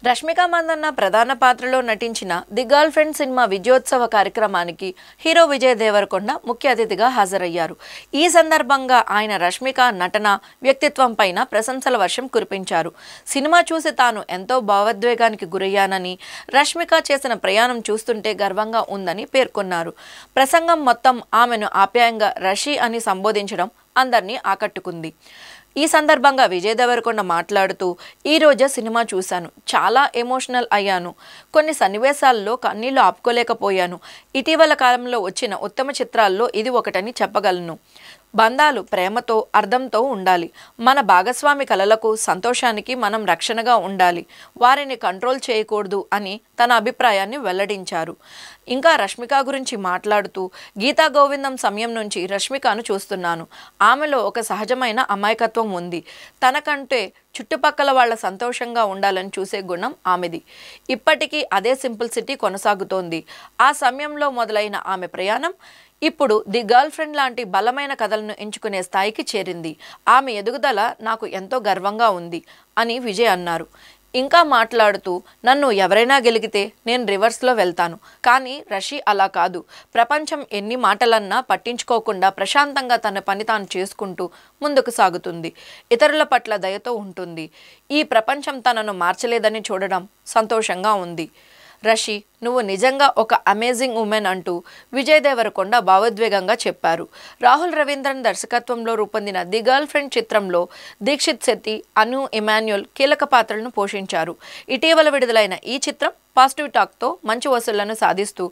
రష్మిక మందన్న ప్రధాన పాత్రలో నటించిన ది గర్ల్ ఫ్రెండ్ సినిమా విజయోత్సవ కార్యక్రమానికి హీరో విజయ్ దేవరకొండ ముఖ్య అతిథిగా హాజరయ్యారు. ఈ సందర్భంగా ఆయన రష్మిక నటన, వ్యక్తిత్వం పైన ప్రశంసల వర్షం కురిపించారు. సినిమా చూసి తాను ఎంతో భావోద్వేగానికి గురయ్యానని, రష్మిక చేసిన ప్రయాణం చూస్తుంటే గర్వంగా ఉందని పేర్కొన్నారు. ప్రసంగం మొత్తం ఆమెను ఆప్యాయంగా రషి అని సంబోధించడం అందరినీ ఆకట్టుకుంది. ఈ సందర్భంగా విజయ్ దేవరకొండ మాట్లాడుతూ, ఈ రోజే సినిమా చూశాను, చాలా ఎమోషనల్ అయ్యాను, కొన్ని సన్నివేశాల్లో కన్నీళ్లు ఆపుకోలేకపోయాను. ఇటీవల కాలంలో వచ్చిన ఉత్తమ చిత్రాల్లో ఇది ఒకటని చెప్పగలను. బంధాలు ప్రేమతో, అర్థంతో ఉండాలి. మన భాగస్వామి కలలకు, సంతోషానికి మనం రక్షణగా ఉండాలి. వారిని కంట్రోల్ చేయకూడదు అని తన అభిప్రాయాన్ని వెల్లడించారు. ఇంకా రష్మిక గురించి మాట్లాడుతూ, గీతా గోవిందం సమయం నుంచి రష్మికను చూస్తున్నాను. ఆమెలో ఒక సహజమైన అమాయకత్వం ఉంది. తనకంటే చుట్టుపక్కల వాళ్ళ సంతోషంగా ఉండాలని చూసే గుణం ఆమెది. ఇప్పటికీ అదే సింప్లిసిటీ కొనసాగుతోంది. ఆ సమయంలో మొదలైన ఆమె ప్రయాణం ఇప్పుడు ది గర్ల్ ఫ్రెండ్ లాంటి బలమైన కథలను ఎంచుకునే స్థాయికి చేరింది. ఆమె ఎదుగుదల నాకు ఎంతో గర్వంగా ఉంది అని విజయ్ అన్నారు. ఇంకా మాట్లాడుతూ, నన్ను ఎవరైనా గెలిగితే నేను రివర్స్లో వెళ్తాను, కానీ రషి అలా కాదు. ప్రపంచం ఎన్ని మాటలన్నా పట్టించుకోకుండా ప్రశాంతంగా తన పని తాను చేసుకుంటూ ముందుకు సాగుతుంది. ఇతరుల పట్ల దయతో ఉంటుంది. ఈ ప్రపంచం తనను మార్చలేదని చూడడం సంతోషంగా ఉంది. రషి, నువ్వు నిజంగా ఒక అమేజింగ్ ఉమెన్ అంటూ విజయ్ దేవరకొండ భావోద్వేగంగా చెప్పారు. రాహుల్ రవీంద్రన్ దర్శకత్వంలో రూపొందిన ది గర్ల్ ఫ్రెండ్ చిత్రంలో దీక్షిత్ శెట్టి, అను ఇమాన్యుల్ కీలక పాత్రలను పోషించారు. ఇటీవల విడుదలైన ఈ చిత్రం పాజిటివ్ టాక్తో మంచి వసూళ్లను సాధిస్తూ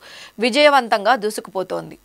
విజయవంతంగా దూసుకుపోతోంది.